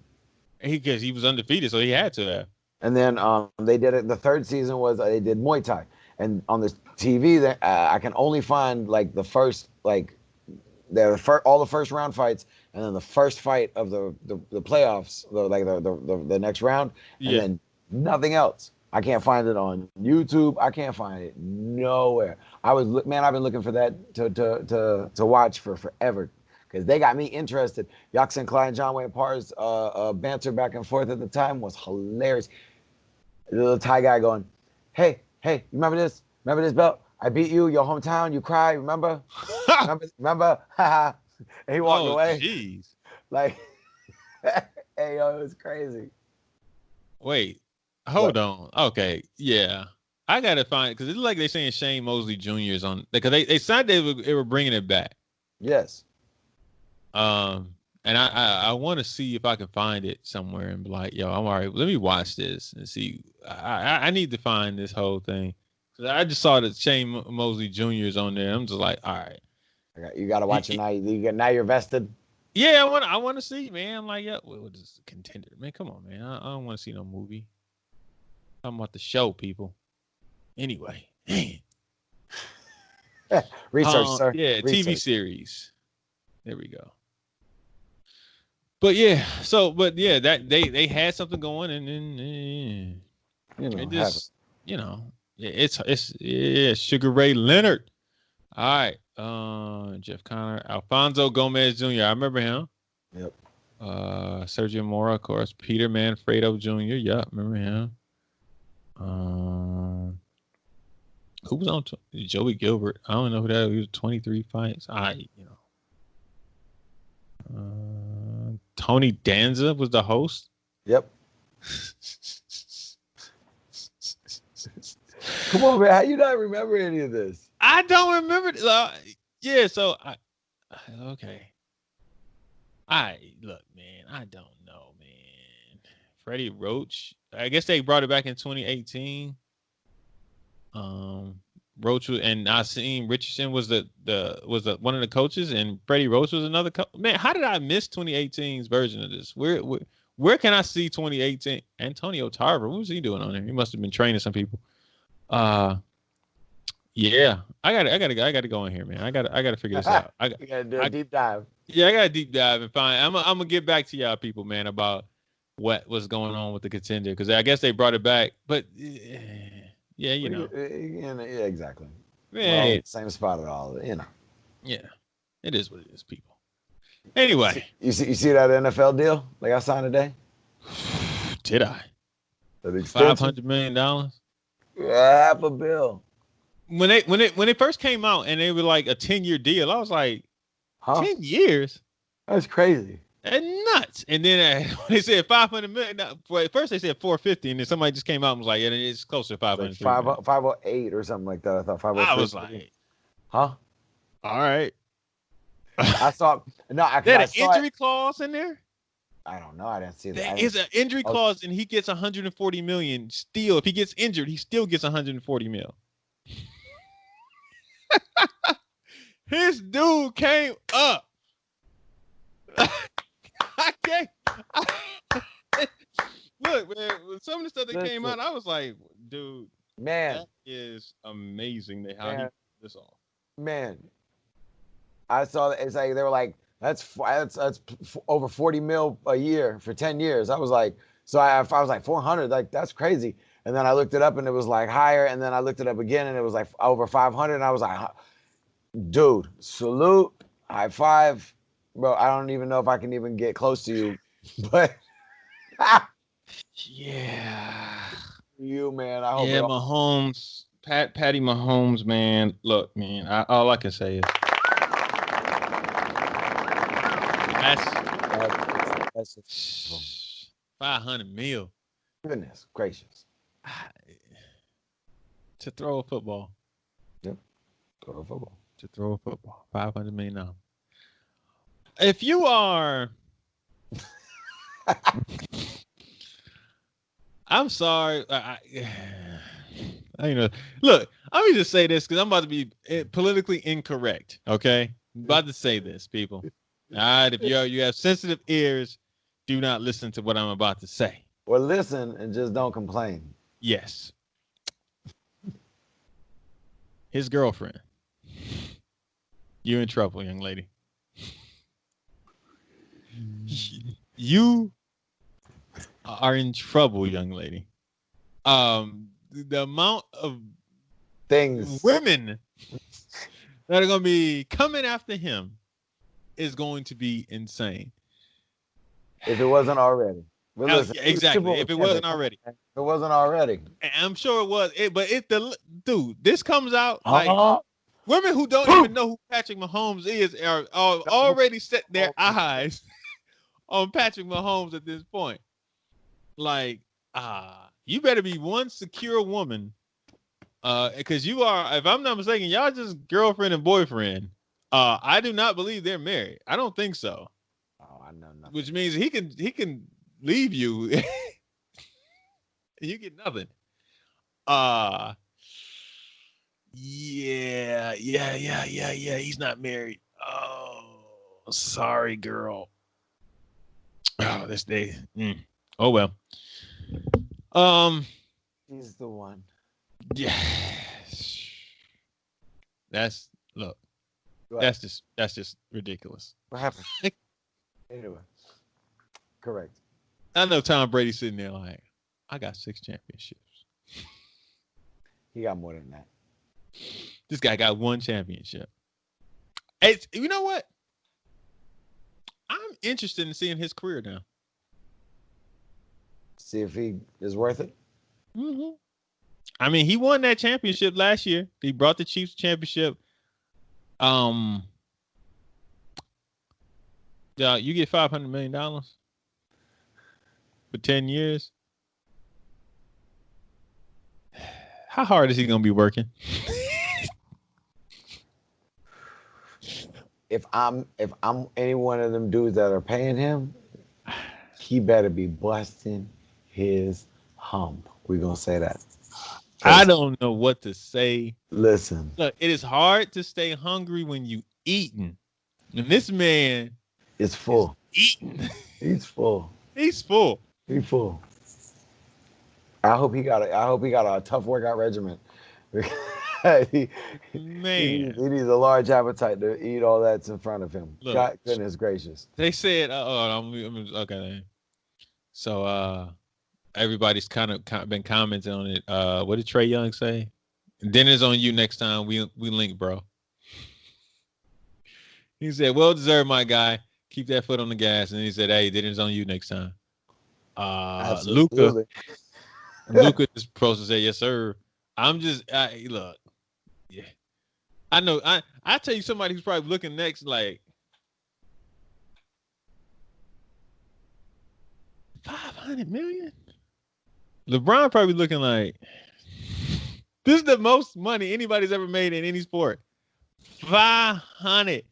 Because he was undefeated, so he had to have. And then they did it. The third season was they did Muay Thai, and on the TV I can only find like the first all the first round fights, and then the first fight of the playoffs, the next round, and then nothing else. I can't find it on YouTube. I can't find it nowhere. I've been looking for that to watch for forever. Because they got me interested. Yaxin Clyde and John Wayne Parr's banter back and forth at the time was hilarious. The little Thai guy going, hey, you remember this? Remember this belt? I beat you, your hometown, you cry, remember? remember? And he walked away. Jeez. Like, hey, yo, it was crazy. Wait, hold on. Okay, yeah. I got to find, because it's like they're saying Shane Mosley Jr. is on, because they said they were bringing it back. Yes. And I want to see if I can find it somewhere and be like, yo, I'm all right. Let me watch this and see. I need to find this whole thing. I just saw that Shane Mosley Jr. is on there. I'm just like, all right. You got to watch it now. Now you're vested. Yeah, I want to see, man. I'm like, yeah, what is this Contender? Man, come on, man. I don't want to see no movie. I'm talking about the show, people. Anyway, man. Research, sir. Yeah, Research. TV series. There we go. But yeah, that they had something going, and then it Happen. just it's yeah, Sugar Ray Leonard. All right, Jeff Connor, Alfonso Gomez Jr. I remember him. Yep. Sergio Mora, of course. Peter Manfredo Jr. Yeah, remember him. Who was on Joey Gilbert? I don't know who that was. He was 23 fights. Tony Danza was the host. Yep. Come on, man. How you not remember any of this? I don't remember. Yeah, so okay. Look, man. I don't know, man. Freddie Roach. I guess they brought it back in 2018. Roach and I seen Richardson was the one of the coaches, and Freddie Roach was another coach. Man, how did I miss 2018's version of this? Where can I see 2018? Antonio Tarver, what was he doing on there? He must have been training some people. Yeah, I gotta go in here, man. I gotta figure this out. You gotta do a deep dive. Yeah, I gotta deep dive and find. I'm gonna get back to y'all people, man, about what was going on with the contender, because I guess they brought it back, but yeah, Yeah, exactly. Man, well, same spot at all, Yeah, it is what it is, people. Anyway, you see that NFL deal they got signed today? Did I? $500 million. Half a bill. When it first came out and they were like a 10-year deal, I was like, 10 years? That's crazy. That's nuts. And then when they said 500 million, at first they said 450, and then somebody just came out and was like, yeah, it's closer to 500. Like 508 or something like that. I thought 503. I was like, huh? All right. I saw They had an injury clause in there. I don't know. I didn't see that. There is an injury clause, and he gets 140 million. Still, if he gets injured, he still gets 140 mil. His dude came up. I can't. Look, man, with some of the stuff that came out, I was like, dude, man, that is amazing. How he did this all. Man, I saw that. It's like they were like, that's over 40 mil a year for 10 years. I was like, I was like 400, like that's crazy. And then I looked it up and it was like higher. And then I looked it up again and it was like over 500. And I was like, dude, salute, high five, bro. I don't even know if I can even get close to you, but yeah, you, man. I hope Mahomes, Patty Mahomes, man. Look, man, all I can say is that's 500 mil. Goodness gracious. To throw a football. Yep. Throw a football. To throw a football. $500 million. If you are I'm sorry. Look, let me just say this because I'm about to be politically incorrect. Okay, I'm about to say this, people. All right, if you have sensitive ears, do not listen to what I'm about to say. Or listen and just don't complain. Yes. His girlfriend. You're in trouble, young lady. You are in trouble, young lady. The amount of women that are going to be coming after him is going to be insane. If it wasn't already. Listen, exactly. If it wasn't already. If it wasn't already. I'm sure it was. Dude, this comes out like women who don't even know who Patrick Mahomes is are already set their eyes on Patrick Mahomes at this point. Like, you better be one secure woman. Because you are, if I'm not mistaken, y'all just girlfriend and boyfriend. I do not believe they're married. I don't think so. Oh, I know nothing. Which means he can leave you. You get nothing. Yeah. He's not married. Oh, sorry, girl. Oh, this day. Oh well. He's the one. Yes. That's just ridiculous. What happened? Anyway. Correct. I know Tom Brady sitting there like, I got 6 championships. He got more than that. This guy got 1 championship. It's, you know what? I'm interested in seeing his career now. See if he is worth it. Mm-hmm. I mean, he won that championship last year. He brought the Chiefs championship. Yeah, you get $500 million for 10 years. How hard is he gonna be working? If I'm any one of them dudes that are paying him, he better be busting his hump. We're gonna say that. I don't know what to say. Listen. Look, it is hard to stay hungry when you eating. And this man is full. Eating. He's full. He's full. He's full. I hope he got a tough workout regimen. he needs a large appetite to eat all that's in front of him. Look, God, goodness gracious. They said, okay. So everybody's kind of been commenting on it. What did Trey Young say? Dinner's on you next time we link, bro. He said, well deserved, my guy. Keep that foot on the gas. And he said, hey, dinner's on you next time. Luka is supposed to say, yes, sir. I'm just, look. Yeah. I know. I tell you somebody who's probably looking next, like, 500 million? LeBron probably looking like, this is the most money anybody's ever made in any sport. 500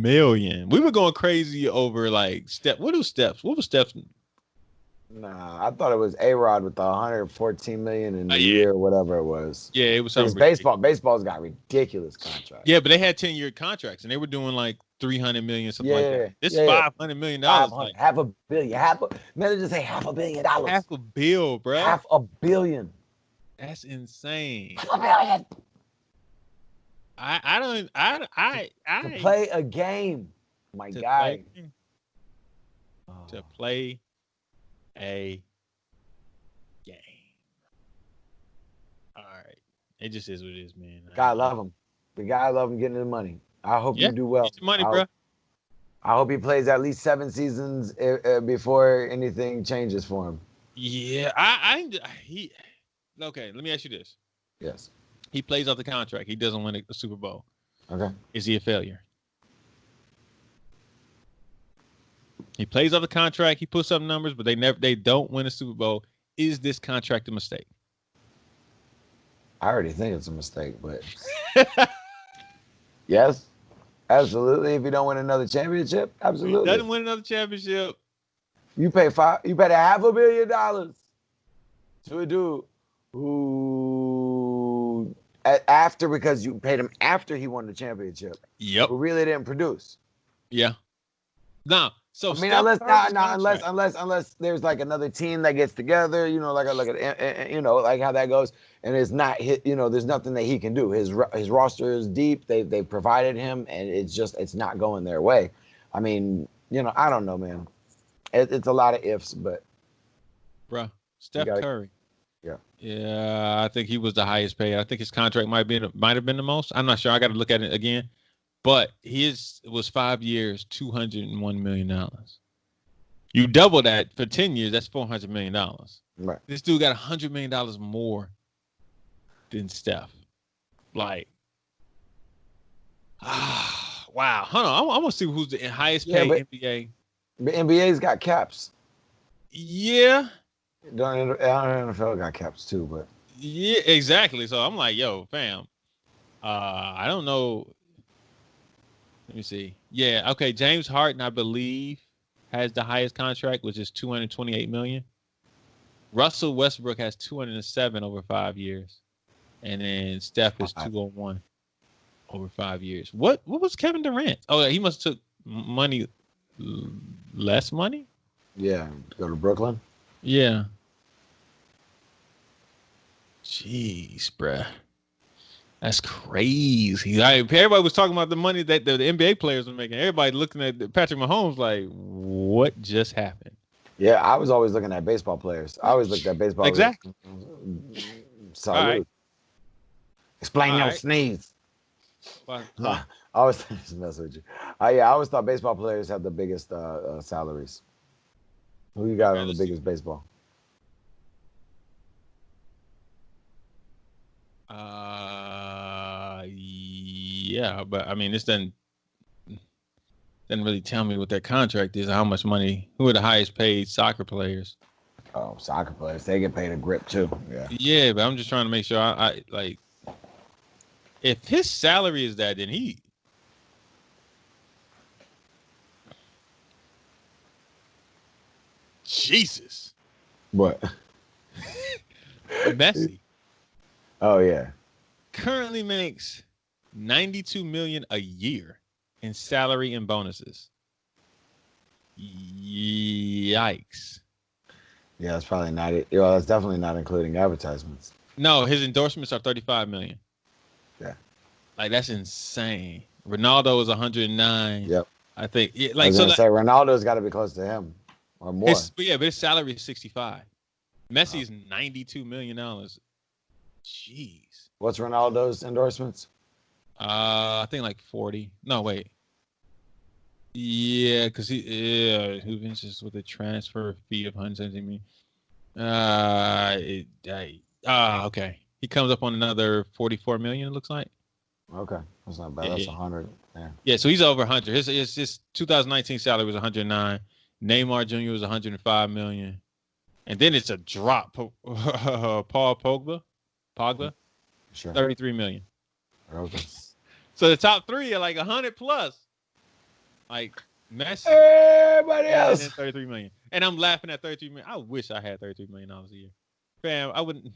million. We were going crazy over like What was Steph's? Nah, I thought it was A-Rod with the 114 million in the year or whatever it was. Yeah, it was something. Baseball's got ridiculous contracts. Yeah, but they had 10-year contracts and they were doing like 300 million, something like that. This $500 million. Like, half a billion. Man, just say $500 million. Half a bill, bro. $500 million. That's insane. $500 million. To play a game, my guy. To play a game. All right. It just is what it is, man. God love him. The guy love him getting the money. I hope you do well. Get your money, bro. I hope he plays at least 7 seasons before anything changes for him. Yeah, okay, let me ask you this. Yes. He plays off the contract. He doesn't win a Super Bowl. Okay. Is he a failure? He plays off the contract. He puts up numbers, but they don't win a Super Bowl. Is this contract a mistake? I already think it's a mistake, but yes, absolutely. If you don't win another championship, absolutely. If he doesn't win another championship. You pay $500 million to a dude who because you paid him after he won the championship. Yep. Who really didn't produce. Yeah. No. So I mean, unless there's like another team that gets together, like how that goes, and it's not hit, there's nothing that he can do. His roster is deep. They provided him, and it's not going their way. I mean, I don't know, man. It's a lot of ifs, but bruh, Steph Curry. Yeah, I think he was the highest paid. I think his contract might have been the most. I'm not sure. I got to look at it again. But his was 5 years, $201 million. You double that for 10 years, that's $400 million. Right. This dude got $100 million more than Steph. Like, wow. Hold on. I want to see who's the highest paid NBA. The NBA's got caps. Yeah. The NFL got caps too, but. Yeah, exactly. So I'm like, yo, fam. I don't know. Let me see. Yeah, okay. James Harden, I believe, has the highest contract, which is $228 million. Russell Westbrook has 207 over 5 years, and then Steph is 201 over 5 years. What was Kevin Durant? Oh, he must have took money, less money. Yeah, to go to Brooklyn. Yeah. Jeez, bruh. That's crazy. Everybody was talking about the money that the NBA players were making. Everybody looking at Patrick Mahomes like, what just happened? Yeah, I was always looking at baseball players. I always looked at baseball. Exactly. All right. Salute. Explain All your right. sneeze. But, No, huh? I always just mess with you. Yeah, I always thought baseball players had the biggest salaries. Who you got Okay, on the let's see. biggest baseball? Yeah, but I mean, this doesn't really tell me what their contract is, or how much money. Who are the highest paid soccer players? Oh, soccer players. They get paid a grip too. Yeah. Yeah, but I'm just trying to make sure I like if his salary is that, then Jesus, What? Messi Oh yeah. currently makes 92 million a year in salary and bonuses. Yikes. Yeah, that's probably not it. Well, that's definitely not including advertisements. No, his endorsements are 35 million. Yeah. Like that's insane. Ronaldo is 109. Yep. I think I like was so gonna like say Ronaldo's got to be close to him or more. but his salary is 65. Oh. Messi's 92 million dollars. Jeez. What's Ronaldo's endorsements? I think like 40. No, wait. Yeah, because who finishes with a transfer fee of 170 million. Okay. He comes up on another 44 million. It looks like. Okay, that's not bad. Yeah, That's yeah, 100. Yeah. yeah. So he's over 100. His 2019 salary was 109. Neymar Jr. was 105 million, and then it's a drop. Paul Pogba, Sure. 33 million. Okay. So the top three are like 100 plus. Like Messi, Everybody and then else. 33 million. And I'm laughing at 33 million. I wish I had 33 million dollars a year. Fam, I wouldn't.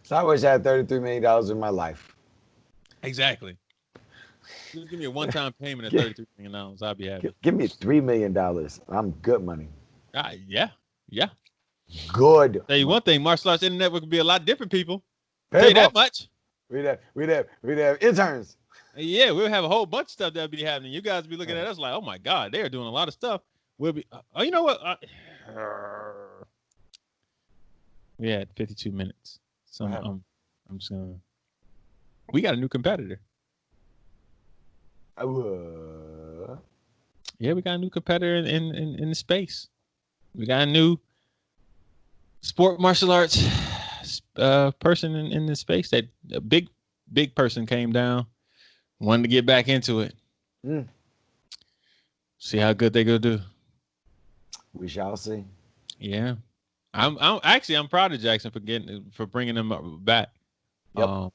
So I wish I had $33 million in my life. Exactly. Just give me a one-time payment of Give, 33 million dollars. I'd be happy. give me $3 million. I'm good money. Yeah, yeah. Good Tell you money. one thing, martial arts internet would be a lot different, people. Tell you that People. much. We'd have interns. Yeah, we'll have a whole bunch of stuff that'll be happening. You guys be looking at us like, oh my God, they're doing a lot of stuff. We'll be, oh, you know what? We had 52 minutes. So I'm just gonna. We got a new competitor. Yeah, we got a new competitor in the space. We got a new sport martial arts person in the space. That a big person came down, wanted to get back into it. See how good they gonna do. We shall see. Yeah, I'm proud of Jackson for bringing them back. Yep.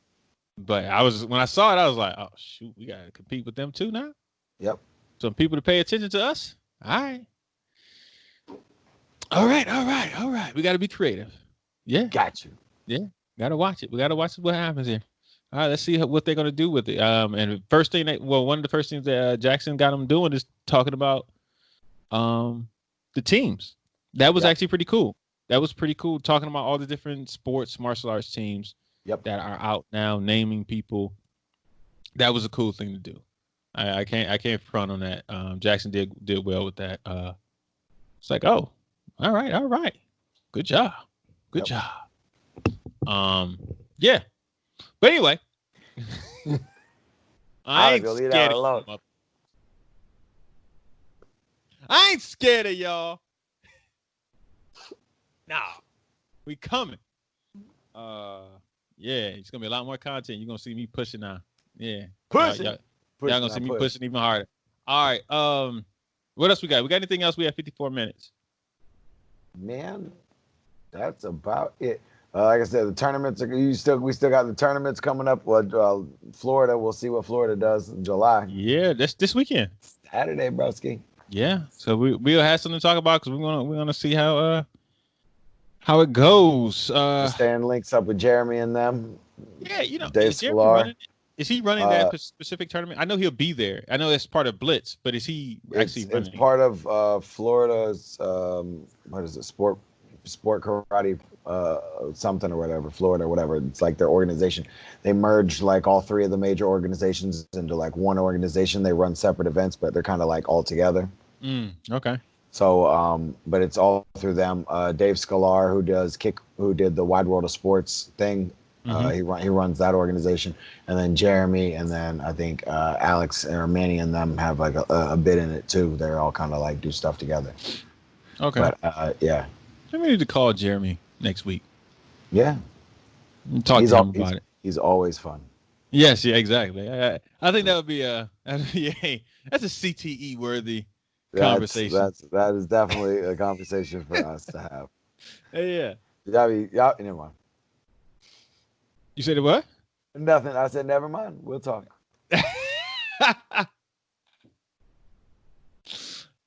But when I saw it, I was like, oh shoot, we gotta compete with them too now. Yep. Some people to pay attention to us. All right. All right. We gotta be creative. Yeah. Got you. Yeah. Gotta watch it. We gotta watch what happens here. All right, let's see what they're gonna do with it. And first thing one of the first things that Jackson got them doing is talking about the teams. That was actually pretty cool. That was pretty cool, talking about all the different sports martial arts teams that are out now, naming people. That was a cool thing to do. I can't front on that. Jackson did well with that. It's like, oh, all right, good job. Yeah. But anyway, I ain't scared of you. I ain't scared of y'all. Nah, we coming. Yeah, it's gonna be a lot more content. You're gonna see me pushing now. Yeah, pushing. Y'all gonna see me pushing even harder. All right. What else we got? We got anything else? We have 54 minutes. Man, that's about it. Like I said, the tournaments we still got the tournaments coming up. Florida, we'll see what Florida does in July. Yeah, that's this weekend. Saturday, broski. Yeah, so we'll have something to talk about because we're gonna see how it goes. Staying links up with Jeremy and them. Yeah, Dave Sklar. Is he running that specific tournament? I know he'll be there. I know that's part of Blitz, but is he actually running? It's part of Florida's what is it? Sport Karate something or whatever, Florida or whatever. It's like their organization. They merged like all three of the major organizations into like one organization. They run separate events, but they're kind of like all together. Okay. So, but it's all through them. Dave Scalar, who did the Wide World of Sports thing, he runs that organization, and then Jeremy, and then I think Alex or Manny and them have like a bit in it too. They're all kind of like do stuff together. Okay. But yeah. We need to call Jeremy next week. Yeah. Talk to him about it. He's always fun. Yes, yeah, exactly. I think that would be that's a CTE worthy conversation. That is definitely a conversation for us to have. Yeah. Yeah, never mind. You said what? Nothing. I said never mind. We'll talk.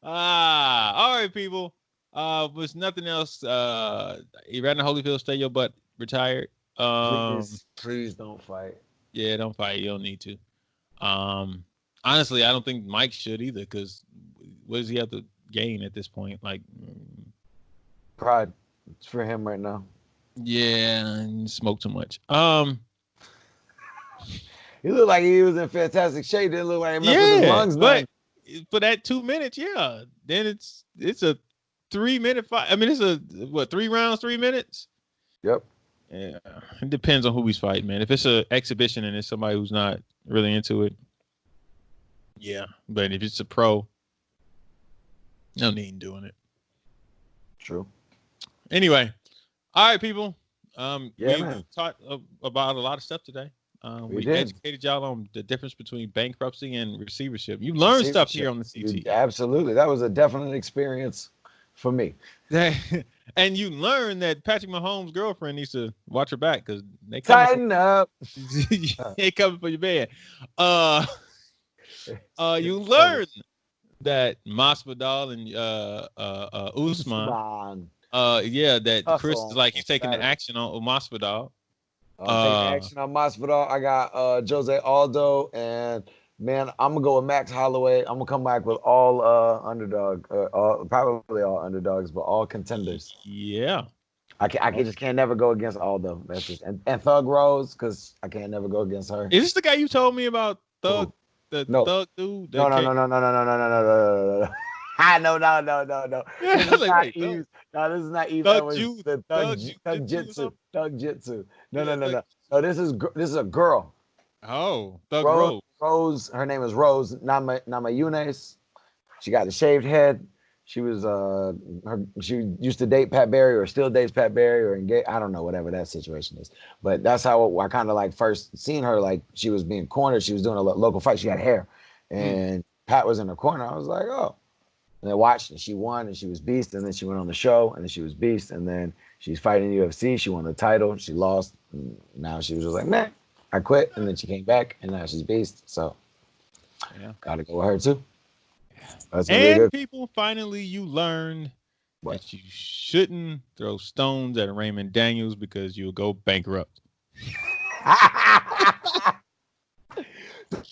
All right, people. Was nothing else. Evander Holyfield, stay your butt retired. Please don't fight. Yeah, don't fight. You don't need to. Honestly, I don't think Mike should either, because what does he have to gain at this point? Like pride. It's for him right now. Yeah, smoke too much. He looked like he was in fantastic shape. Didn't look like he messed with his lungs. But for that 2 minutes, yeah. Then it's a 3-minute fight. I mean, it's a 3 rounds, 3 minutes. Yep. Yeah, it depends on who he's fighting, man. If it's an exhibition and it's somebody who's not really into it, yeah. But if it's a pro, no need in doing it. True. Anyway, all right, people. We talked about a lot of stuff today. We educated y'all on the difference between bankruptcy and receivership. You learned stuff here on the CT. Absolutely. That was a definite experience for me. And you learned that Patrick Mahomes' girlfriend needs to watch her back because they tighten up. They coming for your bed. You learned that Masvidal and Usman. That Chris is like he's taking the action on Masvidal. Taking action on Masvidal. I got Jose Aldo, and man, I'm gonna go with Max Holloway. I'm gonna come back with all probably all underdogs, but all contenders. Yeah. I just can't never go against Aldo. That's just and Thug Rose, because I can't never go against her. Is this the guy you told me about? Thug? Thug dude? No. No. This is not Eve. No, this is not Eve. That was the Thug Jitsu. No. No, this is a girl. Oh, Thug Rose. Rose. Her name is Rose Namajunas. She got the shaved head. She was she used to date Pat Barry, or still dates Pat Barry, or engaged. I don't know, whatever that situation is. But that's how I kind of like first seen her. Like, she was being cornered. She was doing a local fight. She had hair, and Pat was in her corner. I was like, oh. And I watched, and she won, and she was beast. And then she went on the show, and then she was beast. And then she's fighting UFC. She won the title. She lost. And now she was just like, nah, I quit. And then she came back, and now she's beast. So, gotta go with her too. And people, finally, you learned that you shouldn't throw stones at Raymond Daniels because you'll go bankrupt.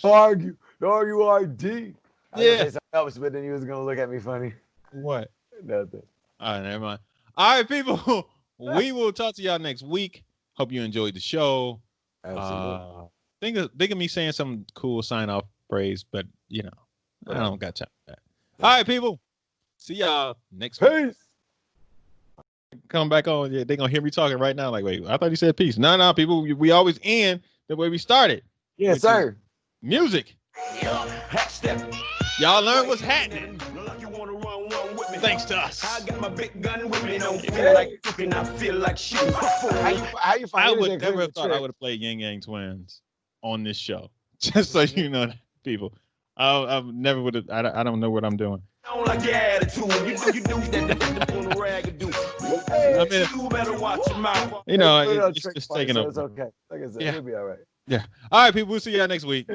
Don't argue RD. Yeah. Else, but then he was gonna look at me funny. What? Nothing. All right, never mind. All right, people. We will talk to y'all next week. Hope you enjoyed the show. Absolutely. Think of me saying some cool sign off phrase, but I don't got time for that. All right, people. See y'all next week. Peace. Come back on. Yeah, they're gonna hear me talking right now. Like, wait, I thought you said peace. No, people. We always end the way we started. Yes, sir. Music. Y'all learn what's happening. Thanks to us. I got my big gun with me. Don't feel like cooking. I feel like shooting. How you find? I would never have thought I would have played Yin Yang Twins on this show. Just so you know, people. I never would have. I don't know what I'm doing. I don't like your attitude. You do that on the rag do. I mean, you better watch your mouth. It's just taking over. So it's okay. Like I said, it'll be all right. Yeah. All right, people. We'll see y'all next week.